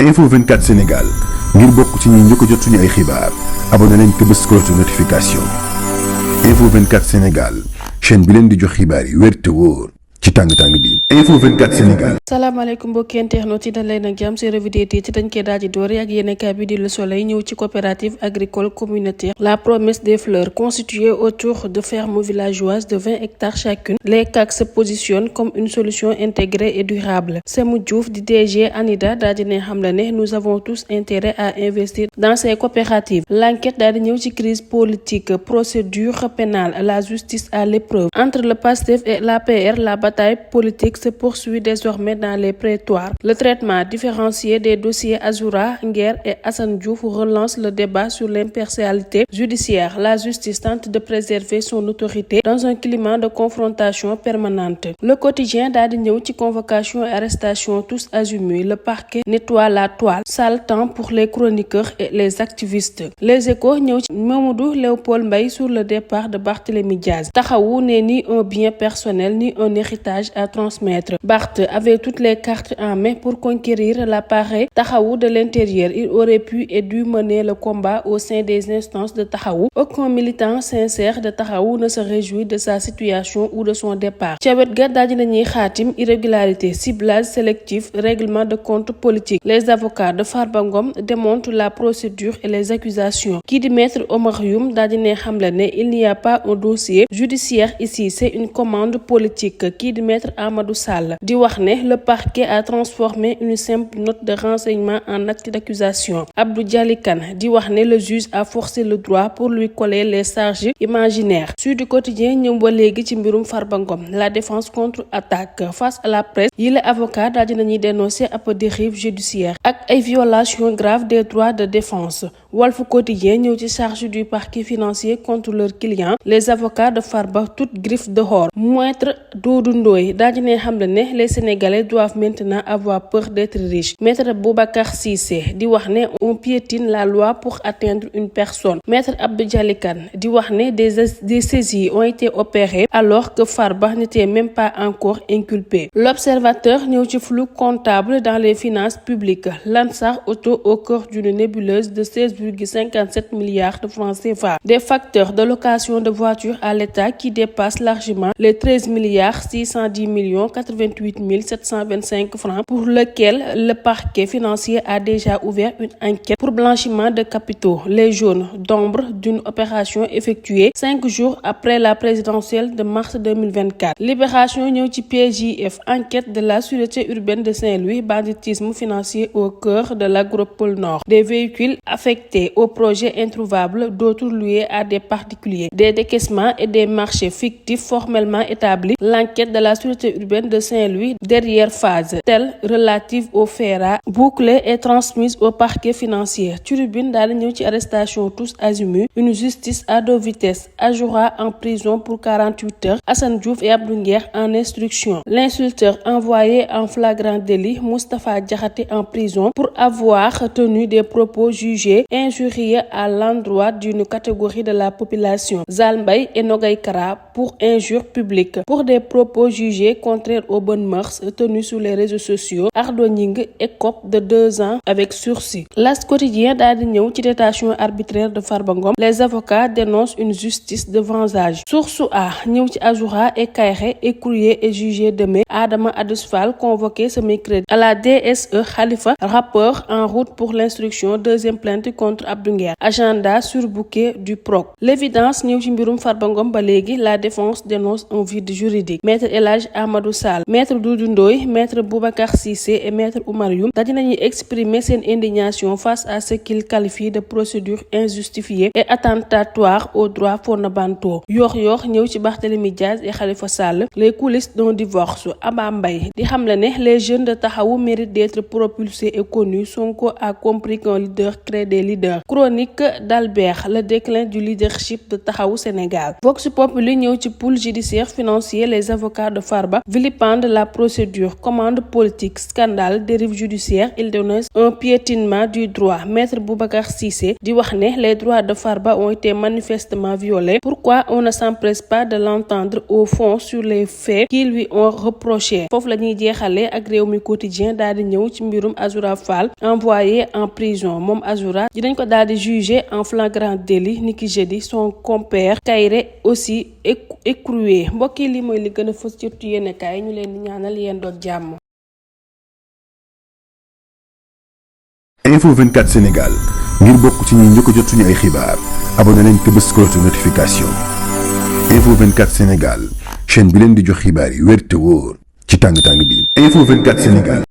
Info 24 Sénégal ngir bokk ci ñi njëkk a jot suñu ay xibaar abonné leen te bës cloche de notification. Info 24 Sénégal chaîne bi leen di jox xibaar yi wér te wóor ci tàng-tàng bi. Info 24 Sénégal. salaamaaleykum mbokki internautes yi dal leen ak jàmm ci revue des titres dañ koy daal di doore ak yéenekaay bi di Le Soleil ñëw ci coopérative agricole communautaire La Promesse des Fleurs constituée autour de fermes villageoises de 20 hectares chacune. Les CAC se positionnent comme une solution intégrée et durable. Semou Diouf di DG ANIDA daal di ne xam la ne nous avons tous intérêt à investir dans ces coopératives. L'enquête daal di ñëw ci crise politique, procédure pénale, la justice à l'épreuve. Entre le PASTEF et l'APR, la bataille politique se poursuit désormais dans les prétoires. Le traitement différencié des dossiers Azoura, Nguer et Assane Diouf relance le débat sur l'impartialité judiciaire. La justice tente de préserver son autorité dans un climat de confrontation permanente. Le quotidien daal di ñëw ci convocation et arrestation tous azimuts. Le parquet nettoie la toile. Sale temps pour les chroniqueurs et les activistes. Les Échos ñëw ci Mamadou Léopold Mbaye sur le départ de Barthélémy Diaz. Taxawu n'est ni un bien personnel ni un héritage à transmettre. Barth avait toutes les cartes en main pour conquérir l'appareil Taxawu de l'intérieur. Il aurait pu et dû mener le combat au sein des instances de Taxawu. Aucun militant sincère de Taxawu ne se réjouit de sa situation ou de son départ. Ca wet ga daal dinañuy xaatim irrégularité, ciblage sélectif, règlement de compte politique. Les avocats de Farba Ngom démontrent la procédure et les accusations. Kii di maître Omar Youm daal dina xamle ne il n'y a pas un dossier judiciaire ici, c'est une commande politique. Kii di maître Amadou Sall di wax ne le parquet a transformé une simple note de renseignement en acte d'accusation. Abdou Dialy Kane di wax ne le juge a forcé le droit pour lui coller les charges imaginaires. Sud Quotidien ñëw ba léegi ci mbirum Farba Ngom. La défense contre-attaque face à la presse yi la avocat daal dinañuy dénoncer ab dérive judiciaire ak ay violations graves des droits de défense. Walf Quotidien ñëw ci charge du parquet financier contre leurs clients. Les avocats de Farba toutes griffes dehors. Maître Doudou Ndoye daal dina xamle ne les Sénégalais doivent maintenant avoir peur d'être riches. Maître Boubacar Cissé di wax ne on piétine la loi pour atteindre une personne. Maître Abdou Dialy Kane di wax ne des saisies ont été opérées alors que Farba n'était même pas encore inculpé. L'Observateur ñëw ci flou comptable dans les finances publiques. Lansar Auto au cœur d'une nébuleuse de 16,57 milliards de francs CFA. Des facteurs de location de voitures à l'État qui dépassent largement les 13 milliards 610 millions 88 725 francs pour lequel le parquet financier a déjà ouvert une enquête pour blanchiment de capitaux. Les jaunes d'ombre d'une opération effectuée 5 jours après la présidentielle de mars 2024. Libération ñëw ci PJF, enquête de la sûreté urbaine de Saint-Louis, banditisme financier au cœur de l'agropole nord. Des véhicules affectés au projet introuvable, d'autres loués à des particuliers. Des décaissements et des marchés fictifs formellement établis. L'enquête de la sûreté urbaine de Saint-Louis, dernière phase, telle relative au FERA, bouclée et transmise au parquet financier. Tribune daal di ñëw ci arrestation tous azimuts, une justice à deux vitesses. Ajoura en prison pour 48 heures, Assane Diouf et Abdou Nguer en instruction. L'insulteur envoyé en flagrant délit, Moustapha Diakhaté en prison pour avoir tenu des propos jugés injurieux à l'endroit d'une catégorie de la population. Zal Mbaye et Nogay Kara pour injure publique. Pour des propos jugés contraires aux bonnes mœurs tenus sur les réseaux sociaux, Ardo Gningue écope de 2 ans avec sursis. L'As Quotidien daal di ñëw ci détention arbitraire de Farba Ngom. Les avocats dénoncent une justice de vengeance. Source A ñëw ci Azoura et Kairé, écroué et jugé demain. Adama Adusfal convoqué ce mercredi. À la DSE, Khalifa, rappeur en route pour l'instruction, deuxième plainte contre Abdou Nguer. Agenda surbooké du PROC. L'évidence ñëw ci mbirum Farba Ngom ba léegi. La défense dénonce un vide juridique. Maître El Hadj Amadou Sall, Maître Doudou Ndoye, Maître Boubacar Cissé et Maître Oumar Youm daal dinañuy exprimer seen indignation face à ce qu'ils qualifient de procédure injustifiée et attentatoire aux droits fondamentaux. Yor ñëw ci Barthélémy Diaz et Khalifa Sall, les coulisses d'un divorce. Aba Mbaye di xamle ne les jeunes de Taxawu méritent d'être propulsés et connus. Sonko a compris qu'un leader crée des leaders. Chronique d'Albert, le déclin du leadership de Taxawu Sénégal. Vox Populi ñëw ñëw ci pool judiciaire financier. Les avocats de Farba vilipendent la procédure, commande politique, scandale, dérive judiciaire. Ils dénoncent un piétinement du droit. Maître Boubacar Cissé di wax ne les droits de Farba ont été manifestement violés. Pourquoi on ne s'empresse pas de l'entendre au fond sur les faits qu'ils lui ont reprochés? Foofu la ñuy jeexalee ak Rewmi Quotidien daal di ñëw ci mbirum Azoura Fall envoyé en prison. Moom Azoura dinañ ko daal di juger en flagrant délit niki jeudi. Son compère Kairé aussi écroué. Mbokk yi li mooy li gën a fës ci yéenekaay ñu leen di ñaanal yéen doog jàmm. Info 24 Sénégal ngir bokk ci ñi njëkk a jot suñu ay xibaar abonné leen te bës cloche de notification. Info 24 Sénégal chaîne bi leen di jox xibaar yi wér te wóor ci tàng-tàng bi. Info 24 Sénégal.